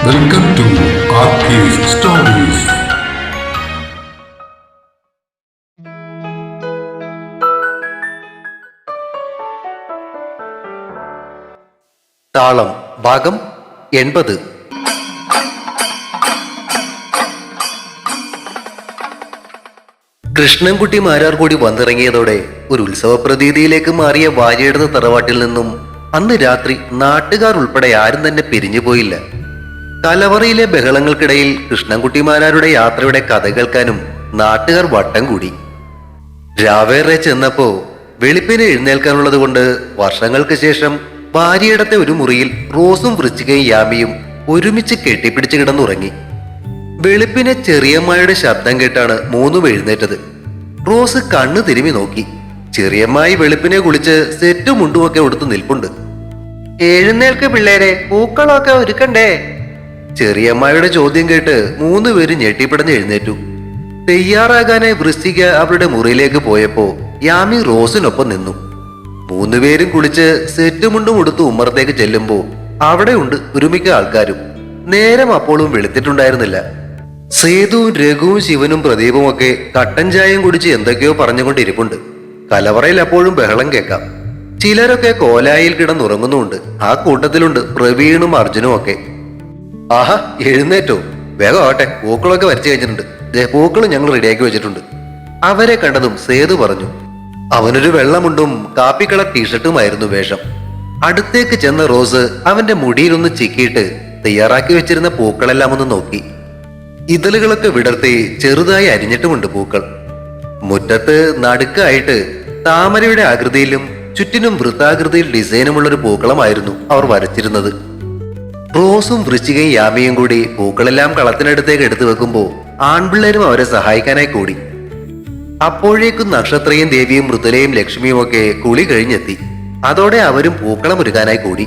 Welcome to Arcade Stories. താളം ഭാഗം 80. കൃഷ്ണൻകുട്ടി മാരാർ കൂടി വന്നിറങ്ങിയതോടെ ഒരു ഉത്സവ പ്രതീതിയിലേക്ക് മാറിയ വാര്യയുടെ തറവാട്ടിൽ നിന്നും അന്ന് രാത്രി നാട്ടുകാർ ഉൾപ്പെടെ ആരും തന്നെ പിരിഞ്ഞുപോയില്ല. കലവറയിലെ ബഹളങ്ങൾക്കിടയിൽ കൃഷ്ണൻകുട്ടിമാരാരുടെ യാത്രയുടെ കഥ കേൾക്കാനും നാട്ടുകാർ വട്ടം കൂടി. രാവേറെ ചെന്നപ്പോ വെളുപ്പിനെ എഴുന്നേൽക്കാനുള്ളത് കൊണ്ട് വർഷങ്ങൾക്ക് ശേഷം ഭാര്യയിടത്തെ ഒരു മുറിയിൽ റോസും വൃശ്ചികയും യാമിയും ഒരുമിച്ച് കെട്ടിപ്പിടിച്ച് കിടന്നുറങ്ങി. വെളുപ്പിനെ ചെറിയമ്മയുടെ ശബ്ദം കേട്ടാണ് മൂന്നും എഴുന്നേറ്റത്. റോസ് കണ്ണു തിരുമി നോക്കി. ചെറിയമ്മായി വെളുപ്പിനെ കുളിച്ച് സെറ്റും മുണ്ടുമൊക്കെ ഉടുത്ത് നിൽപ്പുണ്ട്. എഴുന്നേൽക്ക് പിള്ളേരെ, പൂക്കളൊക്കെ ഒരുക്കണ്ടേ? ചെറിയമ്മയുടെ ചോദ്യം കേട്ട് മൂന്നുപേരും ഞെട്ടിപ്പിടഞ്ഞ് എഴുന്നേറ്റു. തയ്യാറാകാനായി വൃശ്ചിക അവരുടെ മുറിയിലേക്ക് പോയപ്പോ യാമി റോസിനൊപ്പം നിന്നു. മൂന്നുപേരും കുളിച്ച് സെറ്റും മുണ്ടും ഉടുത്ത് ഉമ്മറത്തേക്ക് ചെല്ലുമ്പോ അവിടെ ഉണ്ട് ഒരുമിക്ക ആൾക്കാരും. നേരം അപ്പോഴും വെളുത്തിട്ടുണ്ടായിരുന്നില്ല. സേതുവും രഘുവും ശിവനും പ്രദീപും ഒക്കെ കട്ടൻ ചായയും കുടിച്ച് എന്തൊക്കെയോ പറഞ്ഞുകൊണ്ടിരിപ്പുണ്ട്. കലവറയിൽ അപ്പോഴും ബഹളം കേൾക്കാം. ചിലരൊക്കെ കോലായിൽ കിടന്നുറങ്ങുന്നുമുണ്ട്. ആ കൂട്ടത്തിലുണ്ട് പ്രവീണും അർജുനും ഒക്കെ. ആഹാ, എഴുന്നേറ്റോ? വേഗം ആവട്ടെ, പൂക്കളൊക്കെ വരച്ചു കഴിഞ്ഞിട്ടുണ്ട്. പൂക്കളും ഞങ്ങൾ റെഡിയാക്കി വെച്ചിട്ടുണ്ട്. അവരെ കണ്ടതും സേതു പറഞ്ഞു. അവനൊരു വെള്ളമുണ്ടും കാപ്പിക്കളർ ടീഷർട്ടുമായിരുന്നു വേഷം. അടുത്തേക്ക് ചെന്ന റോസ് അവന്റെ മുടിയിലൊന്ന് ചിക്കിയിട്ട് തയ്യാറാക്കി വെച്ചിരുന്ന പൂക്കളെല്ലാം ഒന്ന് നോക്കി. ഇതളുകളൊക്കെ വിടർത്തി ചെറുതായി അരിഞ്ഞിട്ടുമുണ്ട് പൂക്കൾ. മുറ്റത്ത് നടുക്കായിട്ട് താമരയുടെ ആകൃതിയിലും ചുറ്റിനും വൃത്താകൃതിയിൽ ഡിസൈനുമുള്ളൊരു പൂക്കളമായിരുന്നു അവർ വരച്ചിരുന്നത്. റോസും വൃശ്ചികയും യാമിയും കൂടി പൂക്കളെല്ലാം കളത്തിനടുത്തേക്ക് എടുത്തു വെക്കുമ്പോ ആൺപിള്ളേരും അവരെ സഹായിക്കാനായി കൂടി. അപ്പോഴേക്കും നക്ഷത്രയും ദേവിയും മൃദുലയും ലക്ഷ്മിയും ഒക്കെ കുളി കഴിഞ്ഞെത്തി. അതോടെ അവരും പൂക്കളം ഒരുക്കാനായി കൂടി.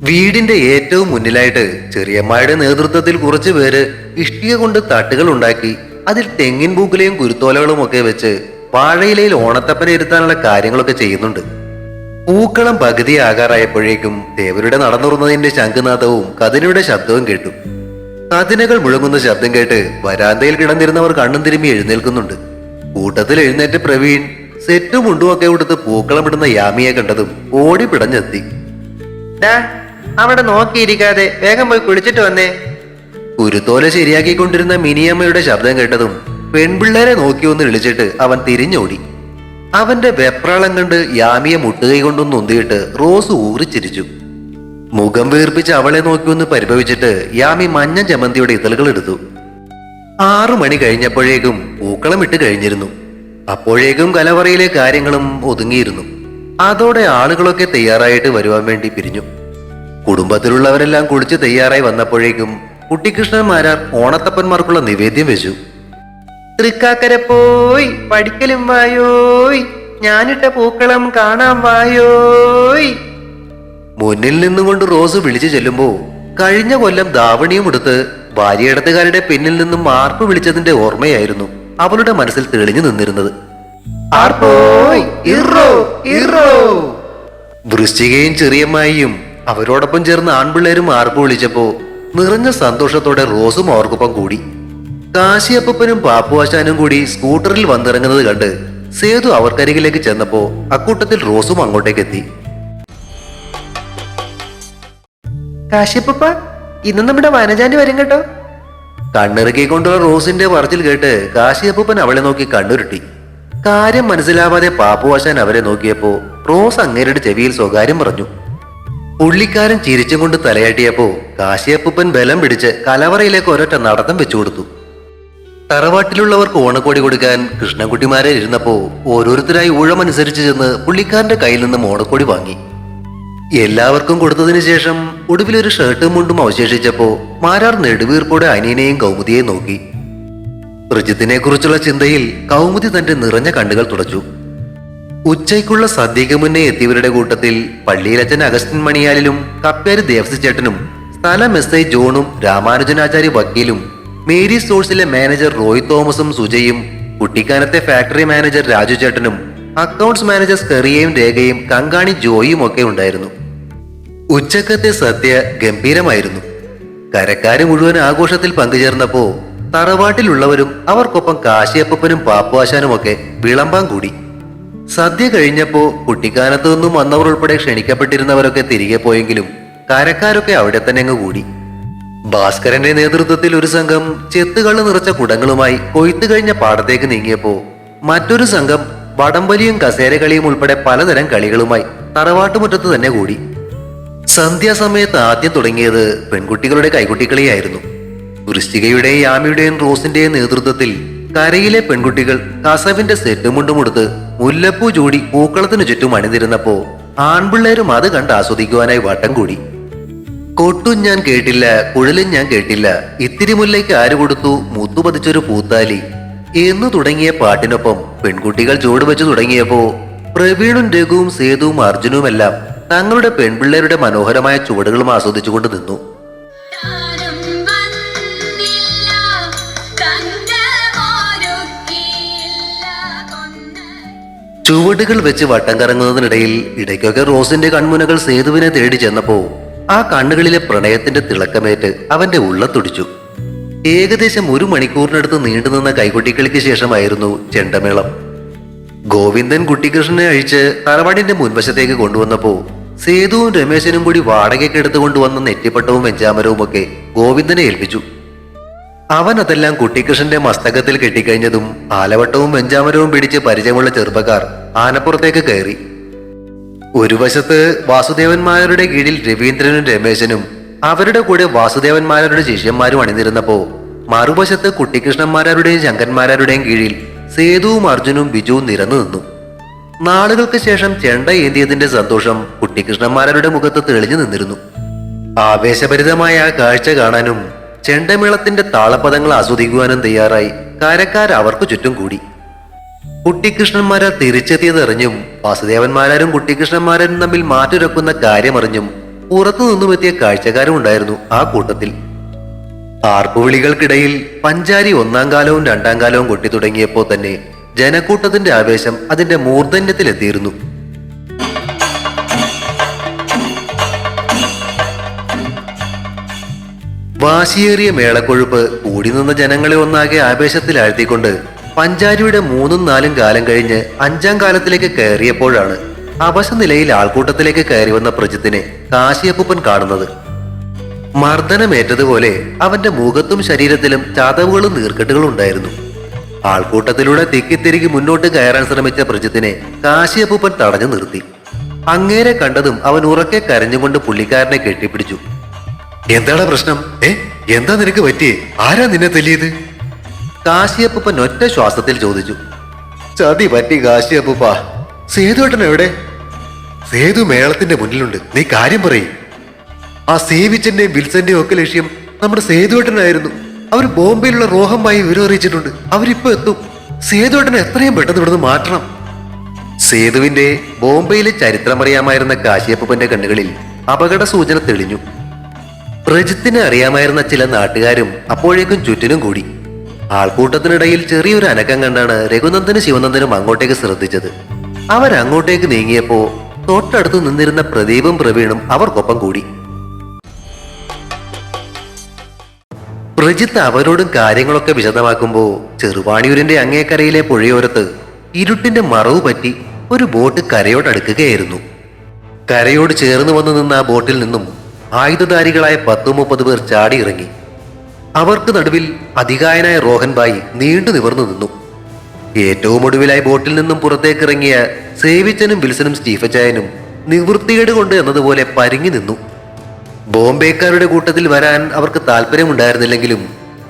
വീടിന്റെ ഏറ്റവും മുന്നിലായിട്ട് ചെറിയമ്മയുടെ നേതൃത്വത്തിൽ കുറച്ചു പേര് ഇഷ്ടിക കൊണ്ട് തട്ടുകൾ ഉണ്ടാക്കി അതിൽ തെങ്ങിൻ പൂക്കുലയും കുരുത്തോലകളും ഒക്കെ വെച്ച് വാഴയിലയിൽ ഓണത്തപ്പന ഇരുത്താനുള്ള കാര്യങ്ങളൊക്കെ ചെയ്യുന്നുണ്ട്. പൂക്കളം പകുതിയാകാറായപ്പോഴേക്കും ദേവരുടെ നടന്നുറന്നതിന്റെ ശംഖുനാദവും കതിനയുടെ ശബ്ദവും കേട്ടു. കതിനകൾ മുഴങ്ങുന്ന ശബ്ദം കേട്ട് വരാന്തയിൽ കിടന്നിരുന്നവർ കണ്ണും തിരുമ്മി എഴുന്നേൽക്കുന്നുണ്ട്. കൂട്ടത്തിൽ എഴുന്നേറ്റ് പ്രവീൺ സെറ്റും മുണ്ടുമൊക്കെ ഉടുത്ത് പൂക്കളം ഇടുന്ന യാമിയെ കണ്ടതും ഓടി പിടഞ്ഞെത്തി. അവിടെ നോക്കിയിരിക്കാതെ വേഗം പോയി കുളിച്ചിട്ട് വന്നേ. കുരുത്തോല ശരിയാക്കിക്കൊണ്ടിരുന്ന മിനിയമ്മയുടെ ശബ്ദം കേട്ടതും പെൺപിള്ളേരെ നോക്കി ഒന്ന് വിളിച്ചിട്ട് അവൻ തിരിഞ്ഞോടി. അവന്റെ വെപ്രാളം കണ്ട് യാമിയെ മുട്ടുകൈ കൊണ്ടൊന്ന് ഉന്തിയിട്ട് റോസ് ഊറിച്ചിരിച്ചു. മുഖം വീർപ്പിച്ച് അവളെ നോക്കി ഒന്ന് പരിഭവിച്ചിട്ട് യാമി മഞ്ഞ ജമന്തിയുടെ ഇതളുകൾ എടുത്തു. 6 മണി കഴിഞ്ഞപ്പോഴേക്കും പൂക്കളം ഇട്ട് കഴിഞ്ഞിരുന്നു. അപ്പോഴേക്കും കലവറയിലെ കാര്യങ്ങളും ഒതുങ്ങിയിരുന്നു. അതോടെ ആളുകളൊക്കെ തയ്യാറായിട്ട് വരുവാൻ വേണ്ടി പിരിഞ്ഞു. കുടുംബത്തിലുള്ളവരെല്ലാം കുളിച്ച് തയ്യാറായി വന്നപ്പോഴേക്കും കുട്ടിക്കൃഷ്ണൻ മാരാർ ഓണത്തപ്പന്മാർക്കുള്ള നിവേദ്യം വെച്ചു. തൃക്കാക്കര പോയി പഠിക്കലും വായോയ്, ഞാനിട്ട പൂക്കളം കാണാൻ വായോയ്. മുന്നിൽ നിന്നുകൊണ്ട് റോസ് വിളിച്ചു ചെല്ലുമ്പോ കഴിഞ്ഞ കൊല്ലം ധാവണിയും എടുത്ത് ഭാര്യയിടത്തുകാരുടെ പിന്നിൽ നിന്നും ആർപ്പ് വിളിച്ചതിന്റെ ഓർമ്മയായിരുന്നു അവളുടെ മനസ്സിൽ തെളിഞ്ഞു നിന്നിരുന്നത്. വൃശ്ചികയും ചെറിയമ്മായിയും അവരോടൊപ്പം ചേർന്ന് ആൺപിള്ളേരും ആർപ്പ് വിളിച്ചപ്പോ നിറഞ്ഞ സന്തോഷത്തോടെ റോസും അവർക്കൊപ്പം കൂടി. കാശിയപ്പനും പാപ്പുവാശാനും കൂടി സ്കൂട്ടറിൽ വന്നിറങ്ങുന്നത് കണ്ട് സേതു അവർക്കരികിലേക്ക് ചെന്നപ്പോ അക്കൂട്ടത്തിൽ റോസും അങ്ങോട്ടേക്ക് എത്തി. കാശിയപ്പ, ഇന്ന് നമ്മുടെ വനജാന്റി വരും കേട്ടോ. കണ്ണിറുക്കിക്കൊണ്ടുള്ള റോസിന്റെ പറച്ചിൽ കേട്ട് കാശിയപ്പൻ അവളെ നോക്കി കണ്ണുരുട്ടി. കാര്യം മനസ്സിലാവാതെ പാപ്പുവാശാൻ അവരെ നോക്കിയപ്പോ റോസ് അങ്ങേരുടെ ചെവിയിൽ സ്വകാര്യം പറഞ്ഞു. പുള്ളിക്കാരൻ ചിരിച്ചും കൊണ്ട് തലയാട്ടിയപ്പോ കാശിയപ്പൻ ബലം പിടിച്ച് കലവറയിലേക്ക് ഒരൊറ്റ നടത്തം വെച്ചു കൊടുത്തു. തറവാട്ടിലുള്ളവർക്ക് ഓണക്കോടി കൊടുക്കാൻ കൃഷ്ണൻകുട്ടിമാരെ ഇരുന്നപ്പോ ഓരോരുത്തരായി ഊഴമനുസരിച്ച് ചെന്ന് പുള്ളിക്കാരന്റെ കയ്യിൽ നിന്നും ഓണക്കോടി വാങ്ങി. എല്ലാവർക്കും കൊടുത്തതിന് ശേഷം ഒടുവിലൊരു ഷർട്ടും മുണ്ടും അവശേഷിച്ചപ്പോ മാരാർ നെടുവീർപ്പോടെ അനിയനെയും കൗമുദിയെയും നോക്കി. പ്രജിത്തിനെ കുറിച്ചുള്ള ചിന്തയിൽ കൗമുദി തന്റെ നിറഞ്ഞ കണ്ണുകൾ തുടച്ചു. ഉച്ചയ്ക്കുള്ള സദ്യക്ക് മുന്നേ എത്തിയവരുടെ കൂട്ടത്തിൽ പള്ളിയിലച്ചൻ അഗസ്റ്റിൻ മണിയാലിലും കപ്പേര് ദേവസിച്ചേട്ടനും സ്ഥലം എസ്.ഐ ജോണും രാമാനുജനാചാര്യ വക്കീലും മേരി സ്റ്റോഴ്സിലെ മാനേജർ റോയ് തോമസും സുജയും കുട്ടിക്കാനത്തെ ഫാക്ടറി മാനേജർ രാജു ചേട്ടനും അക്കൗണ്ട്സ് മാനേജർ സ്കറിയയും രേഖയും കങ്കാണി ജോയിയും ഒക്കെ ഉണ്ടായിരുന്നു. ഉച്ചക്കത്തെ സദ്യ ഗംഭീരമായിരുന്നു. കരക്കാര് മുഴുവൻ ആഘോഷത്തിൽ പങ്കുചേർന്നപ്പോ തറവാട്ടിലുള്ളവരും അവർക്കൊപ്പം കാശിയപ്പനും പാപ്പുവാശാനും ഒക്കെ വിളമ്പാൻ കൂടി. സദ്യ കഴിഞ്ഞപ്പോ കുട്ടിക്കാനത്തു നിന്നും വന്നവർ ഉൾപ്പെടെ ക്ഷണിക്കപ്പെട്ടിരുന്നവരൊക്കെ തിരികെ പോയെങ്കിലും കരക്കാരൊക്കെ അവിടെ തന്നെ അങ്ങ് കൂടി. ഭാസ്കരന്റെ നേതൃത്വത്തിൽ ഒരു സംഘം ചെത്തുകള്ള് നിറച്ച കുടങ്ങളുമായി കൊയ്ത്തു കഴിഞ്ഞ പാടത്തേക്ക് നീങ്ങിയപ്പോ മറ്റൊരു സംഘം വടംവലിയും കസേരകളിയും ഉൾപ്പെടെ പലതരം കളികളുമായി തറവാട്ടുമുറ്റത്ത് തന്നെ കൂടി. സന്ധ്യാസമയത്ത് ആദ്യം തുടങ്ങിയത് പെൺകുട്ടികളുടെ കൈകുട്ടിക്കളിയായിരുന്നു. വൃശ്ചികയുടെയും യാമിയുടെയും റോസിന്റെയും നേതൃത്വത്തിൽ കരയിലെ പെൺകുട്ടികൾ കസവിന്റെ സെറ്റുമുണ്ടുമുടുത്ത് മുല്ലപ്പൂ ചൂടി പൂക്കളത്തിനു ചുറ്റും അണിനിരുന്നപ്പോ ആൺപിള്ളേരും അത് കണ്ട് ആസ്വദിക്കുവാനായി വട്ടം കൂടി. കൊട്ടും ഞാൻ കേട്ടില്ല, കുഴലും ഞാൻ കേട്ടില്ല, ഇത്തിരി മുല്ലയ്ക്ക് ആര് കൊടുത്തു, മുത്തുപതിച്ചൊരു പൂത്താലി എന്നു തുടങ്ങിയ പാട്ടിനൊപ്പം പെൺകുട്ടികൾ ചുവടുവെച്ചു തുടങ്ങിയപ്പോ പ്രവീണും രഘുവും സേതുവും അർജുനുമെല്ലാം തങ്ങളുടെ പെൺപിള്ളേരുടെ മനോഹരമായ ചുവടുകളും ആസ്വദിച്ചുകൊണ്ട് നിന്നു. ചുവടുകൾ വെച്ച് വട്ടം കറങ്ങുന്നതിനിടയിൽ ഇടയ്ക്കൊക്കെ റോസിന്റെ കൺമുനകൾ സേതുവിനെ തേടി ചെന്നപ്പോ ആ കണ്ണുകളിലെ പ്രണയത്തിന്റെ തിളക്കമേറ്റ് അവന്റെ ഉള്ളത്തുടിച്ചു. ഏകദേശം 1 മണിക്കൂറിനടുത്ത് നീണ്ടുനിന്ന കൈകൊട്ടിക്കളിക്ക് ശേഷമായിരുന്നു ചെണ്ടമേളം. ഗോവിന്ദൻ കുട്ടികൃഷ്ണനെ അഴിച്ച് തറവാടിന്റെ മുൻവശത്തേക്ക് കൊണ്ടുവന്നപ്പോ സേതുവും രമേശനും കൂടി വാടകയ്ക്ക് എടുത്തുകൊണ്ടുവന്ന നെറ്റിപ്പട്ടവും വെഞ്ചാമരവും ഒക്കെ ഗോവിന്ദനെ ഏൽപ്പിച്ചു. അവൻ അതെല്ലാം കുട്ടികൃഷ്ണന്റെ മസ്തകത്തിൽ കെട്ടിക്കഴിഞ്ഞതും ആലവട്ടവും വെഞ്ചാമരവും പിടിച്ച് പരിചയമുള്ള ചെറുപ്പക്കാർ ആനപ്പുറത്തേക്ക് കയറി. ഒരു വശത്ത് വാസുദേവന്മാരുടെ കീഴിൽ രവീന്ദ്രനും രമേശനും അവരുടെ കൂടെ വാസുദേവന്മാരുടെ ശിഷ്യന്മാരും അണിനിരുന്നപ്പോ മറുവശത്ത് കുട്ടികൃഷ്ണന്മാരുടെയും ശങ്കന്മാരുടെയും കീഴിൽ സേതുവും അർജുനും ബിജുവും നിരന്നു നിന്നു. നാളുകൾക്ക് ശേഷം ചെണ്ട ഏന്തിയതിന്റെ സന്തോഷം കുട്ടികൃഷ്ണന്മാരുടെ മുഖത്ത് തെളിഞ്ഞു നിന്നിരുന്നു. ആവേശഭരിതമായ ആ കാഴ്ച കാണാനും ചെണ്ടമേളത്തിന്റെ താളപദങ്ങൾ ആസ്വദിക്കുവാനും തയ്യാറായി കരക്കാർ അവർക്ക് ചുറ്റും കൂടി. കുട്ടികൃഷ്ണന്മാരെ തിരിച്ചെത്തിയതെറിഞ്ഞും വാസുദേവന്മാരും കുട്ടികൃഷ്ണന്മാരും തമ്മിൽ മാറ്റുരക്കുന്ന കാര്യമറിഞ്ഞും പുറത്തു നിന്നുമെത്തിയ കാഴ്ചക്കാരും ഉണ്ടായിരുന്നു ആ കൂട്ടത്തിൽ. ആർപ്പുവിളികൾക്കിടയിൽ പഞ്ചാരി 1-ാം കാലവും 2-ാം കാലവും കൊട്ടി തുടങ്ങിയപ്പോ തന്നെ ജനക്കൂട്ടത്തിന്റെ ആവേശം അതിന്റെ മൂർധന്യത്തിലെത്തിയിരുന്നു. വാശിയേറിയ മേളക്കൊഴുപ്പ് കൂടി നിന്ന ജനങ്ങളെ ഒന്നാകെ ആവേശത്തിലാഴ്ത്തിക്കൊണ്ട് പഞ്ചാരിയുടെ 3-ഉം 4-ഉം കാലം കഴിഞ്ഞ് 5-ാം കാലത്തിലേക്ക് കയറിയപ്പോഴാണ് അവശനിലയിൽ ആൾക്കൂട്ടത്തിലേക്ക് കയറി വന്ന പ്രജിത്തിനെ കാശിയപ്പൂപ്പൻ കാണുന്നത്. മർദ്ദനമേറ്റതുപോലെ അവന്റെ മുഖത്തും ശരീരത്തിലും ചതവുകളും നീർക്കെട്ടുകളും ഉണ്ടായിരുന്നു. ആൾക്കൂട്ടത്തിലൂടെ തിക്കിത്തിരികി മുന്നോട്ട് കയറാൻ ശ്രമിച്ച പ്രജിത്തിനെ കാശിയപ്പൂപ്പൻ തടഞ്ഞു നിർത്തി. അങ്ങേരെ കണ്ടതും അവൻ ഉറക്കെ കരഞ്ഞുകൊണ്ട് പുള്ളിക്കാരനെ കെട്ടിപ്പിടിച്ചു. എന്താണ് പ്രശ്നം? എന്താ നിനക്ക് പറ്റിയേ? ആരാ നിന്നെ തല്ലിയത്? കാശിയപ്പൂപ്പൻ ഒറ്റ ശ്വാസത്തിൽ ചോദിച്ചു. ചതി പറ്റി കാശിയപ്പൂപ്പ. സേതുവേട്ടൻ എവിടെ? സേതു മേളത്തിന്റെ മുന്നിലുണ്ട്. നീ കാര്യം പറയും. ആ സേവിച്ചന്റെയും വിൽസന്റെയും ഒക്കെ ലക്ഷ്യം നമ്മുടെ സേതുവേട്ടനായിരുന്നു. അവർ ബോംബെയിലുള്ള റോഹമ്മായി വിവരം അറിയിച്ചിട്ടുണ്ട്. അവരിപ്പോ എത്തും. സേതുവേട്ടനെ എത്രയും പെട്ടെന്ന് ഇവിടുന്ന് മാറ്റണം. സേതുവിന്റെ ബോംബെയിലെ ചരിത്രമറിയാമായിരുന്ന കാശിയപ്പൂപ്പന്റെ കണ്ണുകളിൽ അപകട സൂചന തെളിഞ്ഞു. പ്രജിത്തിനെ അറിയാമായിരുന്ന ചില നാട്ടുകാരും അപ്പോഴേക്കും ചുറ്റിനും കൂടി. ആൾക്കൂട്ടത്തിനിടയിൽ ചെറിയൊരു അനക്കം കണ്ടാണ് രഘുനന്ദനും ശിവനന്ദനും അങ്ങോട്ടേക്ക് ശ്രദ്ധിച്ചത്. അവരങ്ങോട്ടേക്ക് നീങ്ങിയപ്പോ തൊട്ടടുത്ത് നിന്നിരുന്ന പ്രദീപും പ്രവീണും അവർക്കൊപ്പം കൂടി. പ്രജിത്ത് അവരോടും കാര്യങ്ങളൊക്കെ വിശദമാക്കുമ്പോ ചെറുവാണിയൂരിന്റെ അങ്ങേക്കരയിലെ പുഴയോരത്ത് ഇരുട്ടിന്റെ മറവ് പറ്റി ഒരു ബോട്ട് കരയോടടുക്കുകയായിരുന്നു. കരയോട് ചേർന്ന് വന്നു നിന്ന ആ ബോട്ടിൽ നിന്നും ആയുധധാരികളായ 10-30 പേർ ചാടി ഇറങ്ങി. അവർക്ക് നടുവിൽ അധികായനായ റോഹൻബായി നീണ്ടു നിവർന്നു നിന്നു. ഏറ്റവും ഒടുവിലായി ബോട്ടിൽ നിന്നും പുറത്തേക്കിറങ്ങിയ സേവിച്ചനും വിൽസനും സ്റ്റീഫച്ചായനും നിവൃത്തികേട് കൊണ്ട് എന്നതുപോലെ പരിങ്ങി നിന്നു. ബോംബെക്കാരുടെ കൂട്ടത്തിൽ വരാൻ അവർക്ക് താല്പര്യമുണ്ടായിരുന്നില്ലെങ്കിലും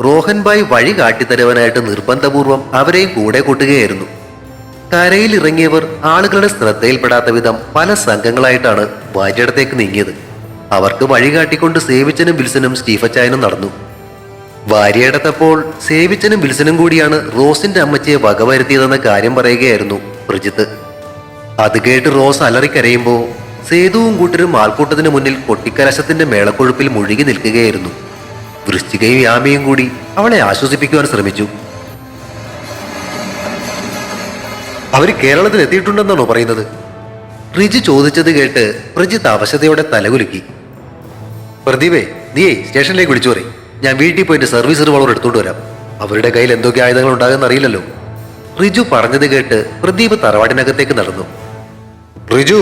റോഹൻബായി വഴി കാട്ടിത്തരവനായിട്ട് നിർബന്ധപൂർവം അവരെയും കൂടെ കൂട്ടുകയായിരുന്നു. കരയിൽ ഇറങ്ങിയവർ ആളുകളുടെ ശ്രദ്ധയിൽപ്പെടാത്ത വിധം പല സംഘങ്ങളായിട്ടാണ് വാര്യടത്തേക്ക് നീങ്ങിയത്. അവർക്ക് വഴി കാട്ടിക്കൊണ്ട് സേവിച്ചനും വിൽസനും സ്റ്റീഫച്ചായനും നടന്നു. വാര്യടത്തപ്പോൾ സേവിച്ചനും വിൽസനും കൂടിയാണ് റോസിന്റെ അമ്മച്ചിയെ വകവരുത്തിയതെന്ന കാര്യം പറയുകയായിരുന്നു പ്രജിത്ത്. അത് കേട്ട് റോസ് അലറിക്കരയുമ്പോ സേതുവും കൂട്ടരും ആൾക്കൂട്ടത്തിന് മുന്നിൽ കൊട്ടിക്കലശത്തിന്റെ മേളക്കൊഴുപ്പിൽ മുഴുകി നിൽക്കുകയായിരുന്നു. വൃശ്ചികയും യാമിയും കൂടി അവളെ ആശ്വസിപ്പിക്കുവാൻ ശ്രമിച്ചു. അവര് കേരളത്തിൽ എത്തിയിട്ടുണ്ടെന്നാണോ പറയുന്നത്? റിജി ചോദിച്ചത് കേട്ട് പ്രജിത്ത് അവശതയോടെ തലകുലുക്കി. പ്രദീപേ, നീയേ സ്റ്റേഷനിലേക്ക് വിളിച്ചു പറയും. ഞാൻ വീട്ടിൽ പോയിട്ട് സർവീസ് റിവോൾവർ എടുത്തോണ്ട് വരാം. അവരുടെ കയ്യിൽ എന്തൊക്കെ ആയുധങ്ങൾ ഉണ്ടാകുമെന്ന് അറിയില്ലല്ലോ. റിജു പറഞ്ഞത് കേട്ട് പ്രദീപ് തറവാടിനകത്തേക്ക് നടന്നു. റിജു,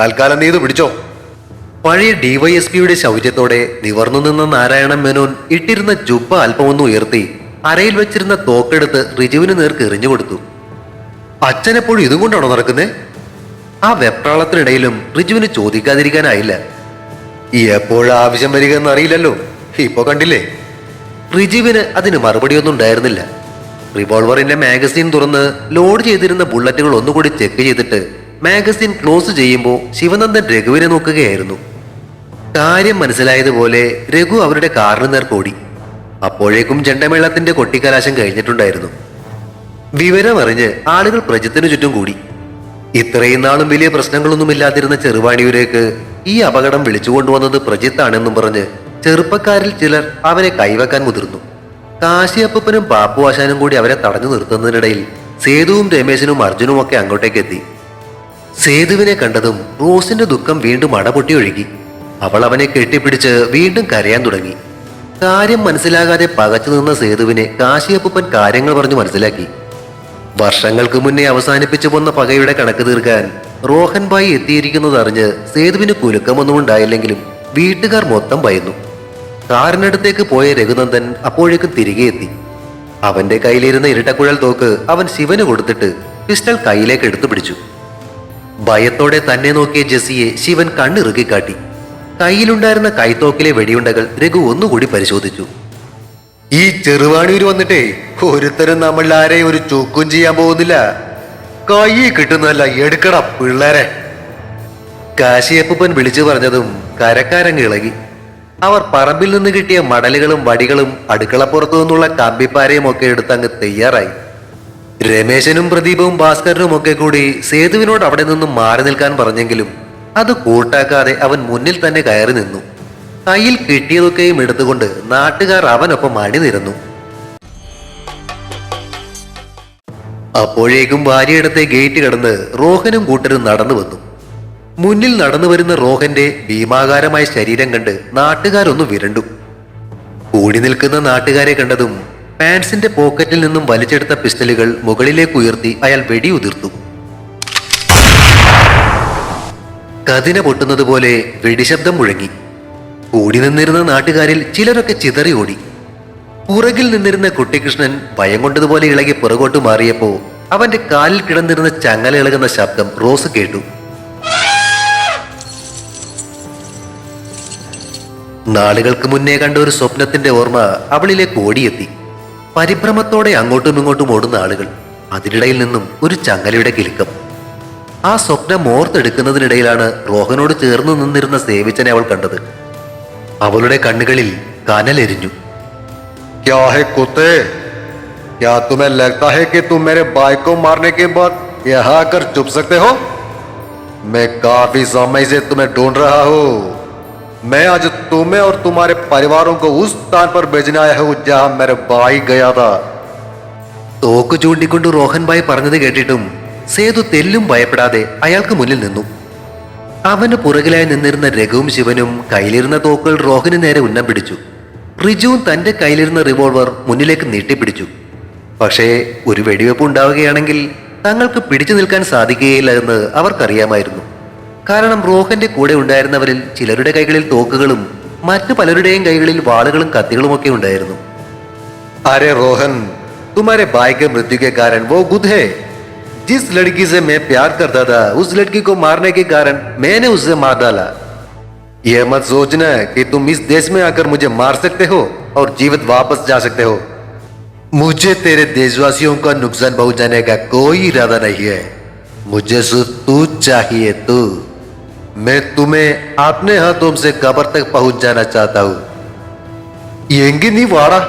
തൽക്കാലം നീ ഇത് പിടിച്ചോ. പഴയ ഡിവൈഎസ്പിയുടെ ശൗര്യത്തോടെ നിവർന്നു നിന്ന നാരായണൻ മേനോൻ ഇട്ടിരുന്ന ജുബ്ബ അല്പമൊന്നും ഉയർത്തി അരയിൽ വെച്ചിരുന്ന തോക്കെടുത്ത് റിജുവിന് നേർക്ക് എറിഞ്ഞു കൊടുത്തു. അച്ഛനെപ്പോഴും ഇതും കൊണ്ടാണോ നടക്കുന്നേ? ആ വെപ്രാളത്തിനിടയിലും റിജുവിന് ചോദിക്കാതിരിക്കാനായില്ല. എപ്പോഴും ആവശ്യം വരിക എന്ന് അറിയില്ലല്ലോ, ഇപ്പൊ കണ്ടില്ലേ. റിജുവിന് അതിന് മറുപടിയൊന്നും ഉണ്ടായിരുന്നില്ല. റിവോൾവറിന്റെ മാഗസിൻ തുറന്ന് ലോഡ് ചെയ്തിരുന്ന ബുള്ളറ്റുകൾ ഒന്നുകൂടി ചെക്ക് ചെയ്തിട്ട് മാഗസിൻ ക്ലോസ് ചെയ്യുമ്പോൾ ശിവനന്ദൻ രഘുവിനെ നോക്കുകയായിരുന്നു. കാര്യം മനസ്സിലായതുപോലെ രഘു അവരുടെ കാറിന് നേർക്കോടി. അപ്പോഴേക്കും ചെണ്ടമേളത്തിന്റെ കൊട്ടിക്കലാശം കഴിഞ്ഞിട്ടുണ്ടായിരുന്നു. വിവരമറിഞ്ഞ് ആളുകൾ പ്രജിത്തിന് ചുറ്റും കൂടി. ഇത്രയും നാളും വലിയ പ്രശ്നങ്ങളൊന്നുമില്ലാതിരുന്ന ചെറുവാണിയൂരേക്ക് ഈ അപകടം വിളിച്ചുകൊണ്ടുവന്നത് പ്രജിത്താണെന്നും പറഞ്ഞ് ചെറുപ്പക്കാരിൽ ചിലർ അവരെ കൈവെക്കാൻ മുതിർന്നു. കാശിയപ്പനും പാപ്പുവാശാനും കൂടി അവരെ തടഞ്ഞു നിർത്തുന്നതിനിടയിൽ സേതുവും രമേശനും അർജുനും ഒക്കെ അങ്ങോട്ടേക്ക് എത്തി. സേതുവിനെ കണ്ടതും റോസിന്റെ ദുഃഖം വീണ്ടും അടപൊട്ടി ഒഴുകി. അവൾ അവനെ കെട്ടിപ്പിടിച്ച് വീണ്ടും കരയാൻ തുടങ്ങി. കാര്യം മനസ്സിലാകാതെ പകച്ചു നിന്ന സേതുവിനെ കാശിയപ്പൻ കാര്യങ്ങൾ പറഞ്ഞു മനസ്സിലാക്കി. വർഷങ്ങൾക്ക് മുന്നേ അവസാനിപ്പിച്ചു പോന്ന പകയുടെ കണക്ക് തീർക്കാൻ റോഹൻഭായി എത്തിയിരിക്കുന്നത് അറിഞ്ഞ് സേതുവിന് കുലുക്കമൊന്നും ഉണ്ടായില്ലെങ്കിലും വീട്ടുകാർ മൊത്തം ഭയന്നു. കാറിനടുത്തേക്ക് പോയ രഘുനന്ദൻ അപ്പോഴേക്കും തിരികെ എത്തി. അവന്റെ കയ്യിലിരുന്ന ഇരട്ടക്കുഴൽ തോക്ക് അവൻ ശിവന് കൊടുത്തിട്ട് പിസ്റ്റൾ കയ്യിലേക്ക് എടുത്തു പിടിച്ചു. ഭയത്തോടെ തന്നെ നോക്കിയ ജെസ്സിയെ ശിവൻ കണ്ണിറുക്കി കാട്ടി. കയ്യിലുണ്ടായിരുന്ന കൈത്തോക്കിലെ വെടിയുണ്ടകൾ രഘു ഒന്നുകൂടി പരിശോധിച്ചു. ഈ ചെറുവാണിയൂര് വന്നിട്ടേ ഒരുത്തരും നമ്മളിൽ ആരെയും ഒരു ചൂക്കും ചെയ്യാൻ പോകുന്നില്ല. കൈ കിട്ടുന്നതല്ല, എടുക്കട പിള്ളേരെ. കാശിയപ്പൻ വിളിച്ചു പറഞ്ഞതും കരക്കാരങ്ങ് ഇളകി. അവർ പറമ്പിൽ നിന്ന് കിട്ടിയ മടലുകളും വടികളും അടുക്കളപ്പുറത്തു നിന്നുള്ള കമ്പിപ്പാരയും ഒക്കെ എടുത്ത് അങ്ങ് തയ്യാറായി. രമേശനും പ്രദീപവും ഭാസ്കരനും ഒക്കെ കൂടി സേതുവിനോട് അവിടെ നിന്നും മാറി നിൽക്കാൻ പറഞ്ഞെങ്കിലും അത് കൂട്ടാക്കാതെ അവൻ മുന്നിൽ തന്നെ കയറി നിന്നു. കയ്യിൽ കിട്ടിയതൊക്കെയും എടുത്തുകൊണ്ട് നാട്ടുകാർ അവനൊപ്പം അണിനിരന്നു. അപ്പോഴേക്കും ഭാര്യയിടത്തെ ഗേറ്റ് കടന്ന് റോഹനും കൂട്ടരും നടന്നു വന്നു. മുന്നിൽ നടന്നു വരുന്ന റോഹന്റെ ഭീമാകാരമായ ശരീരം കണ്ട് നാട്ടുകാരൊന്നു വിരണ്ടു. കൂടി നിൽക്കുന്ന നാട്ടുകാരെ കണ്ടതും പാൻസിന്റെ പോക്കറ്റിൽ നിന്നും വലിച്ചെടുത്ത പിസ്റ്റലുകൾ മുകളിലേക്ക് ഉയർത്തി അയാൾ വെടിയുതിർത്തു. കതിന പൊട്ടുന്നത് പോലെ വെടിശബ്ദം മുഴങ്ങി. കൂടി നിന്നിരുന്ന നാട്ടുകാരിൽ ചിലരൊക്കെ ചിതറി ഓടി. പുറകിൽ നിന്നിരുന്ന കുട്ടികൃഷ്ണൻ ഭയം കൊണ്ടതുപോലെ ഇളകി പുറകോട്ട് മാറിയപ്പോ അവന്റെ കാലിൽ കിടന്നിരുന്ന ചങ്ങല ഇളകുന്ന ശബ്ദം റോസ് കേട്ടു. നാളുകൾക്ക് മുന്നേ കണ്ട ഒരു സ്വപ്നത്തിന്റെ ഓർമ്മ അവളിലേക്ക് ഓടിയെത്തി. പരിഭ്രമത്തോടെ അങ്ങോട്ടും ഇങ്ങോട്ടും ഓടുന്ന ആളുകൾ, അതിനിടയിൽ നിന്നും ഒരു ചങ്ങലയുടെ കിലുക്കം. ആ സ്വപ്നം ഓർത്തെടുക്കുന്നതിനിടയിലാണ് റോഹനോട് ചേർന്ന് നിന്നിരുന്ന സേവിച്ചനെ അവൾ കണ്ടത്. അവളുടെ കണ്ണുകളിൽ കനലെരിഞ്ഞു. क्या है कुत्ते? क्या तुम्हें लगता है कि तुम मेरे भाई को मारने के बाद यहाँ आकर चुप सकते हो? मैं काफी समय से तुम्हें ढूंढ रहा हूँ. मैं आज तुम्हें और तुम्हारे परिवारों को उस स्थान पर भेजने आया हूँ जहाँ मेरे भाई गया था. തോക്ക് ചൂണ്ടിക്കൊണ്ട് റോഹൻ ഭായ് പറഞ്ഞത് കേട്ടിട്ടും സേതു തെല്ലും ഭയപ്പെടാതെ അയാൾക്ക് മുന്നിൽ നിന്നു. അവന് പുറകിലായി നിന്നിരുന്ന രഘുവും ശിവനും കയ്യിലിരുന്ന തോക്കുകൾ റോഹന് നേരെ ഉന്നം പിടിച്ചു. റിജുവും തന്റെ കയ്യിലിരുന്ന റിവോൾവർ മുന്നിലേക്ക് നീട്ടിപ്പിടിച്ചു. പക്ഷേ ഒരു വെടിവെപ്പ് ഉണ്ടാവുകയാണെങ്കിൽ തങ്ങൾക്ക് പിടിച്ചു നിൽക്കാൻ സാധിക്കുകയില്ല എന്ന് അവർക്കറിയാമായിരുന്നു. കാരണം റോഹന്റെ കൂടെ ഉണ്ടായിരുന്നവരിൽ ചിലരുടെ കൈകളിൽ തോക്കുകളും മറ്റു പലരുടെയും കൈകളിൽ വാളുകളും കത്തികളും ഒക്കെ ഉണ്ടായിരുന്നു. अरे रोहन, तुम्हारे भाई के मृत्यु के कारण वो गुद है. जिस लड़की से मैं प्यार करता था उस लड़की को मारने के कारण मैंने उसे मार डाला. यह मत सोचना कि तुम इस देश में आकर मुझे मार सकते हो और जीवित वापस जा सकते हो. मुझे तेरे देशवासियों का नुकसान पहुंचाने का कोई इरादा नहीं है. मुझे सिर्फ तू चाहिए, तू. मैं तुम्हें अपने हाथों से कब्र तक पहुंच जाना चाहता हूं. എങ്കിൽ നീ വാടാ.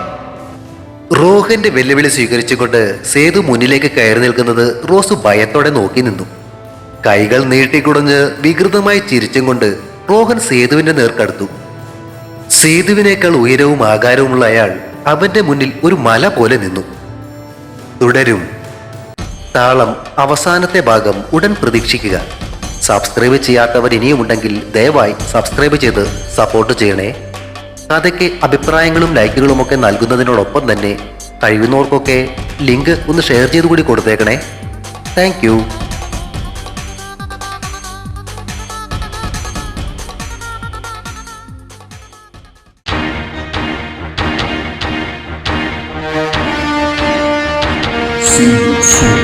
റോഹന്റെ വെല്ലുവിളി സ്വീകരിച്ചുകൊണ്ട് സേതു മുന്നിലേക്ക് കയറി നിൽക്കുന്നത് റോസ് ഭയത്തോടെ നോക്കി നിന്നു. കൈകൾ നീട്ടിക്കുടഞ്ഞ് വികൃതമായി ചിരിച്ചും കൊണ്ട് റോഹൻ സേതുവിന്റെ നേർക്കടുത്തു. സേതുവിനേക്കാൾ ഉയരവും ആകാരവുമുള്ള അയാൾ അവന്റെ മുന്നിൽ ഒരു മല പോലെ നിന്നു. തുടരും. താളം അവസാനത്തെ ഭാഗം ഉടൻ പ്രതീക്ഷിക്കുക. സബ്സ്ക്രൈബ് ചെയ്യാത്തവർ ഇനിയുമുണ്ടെങ്കിൽ ദയവായി സബ്സ്ക്രൈബ് ചെയ്ത് സപ്പോർട്ട് ചെയ്യണേ. കഥയ്ക്ക് അഭിപ്രായങ്ങളും ലൈക്കുകളും ഒക്കെ നൽകുന്നതിനോടൊപ്പം തന്നെ കഴിയുന്നവർക്കൊക്കെ ലിങ്ക് ഒന്ന് ഷെയർ ചെയ്ത് കൂടി കൊടുത്തേക്കണേ. Thank you. See you soon.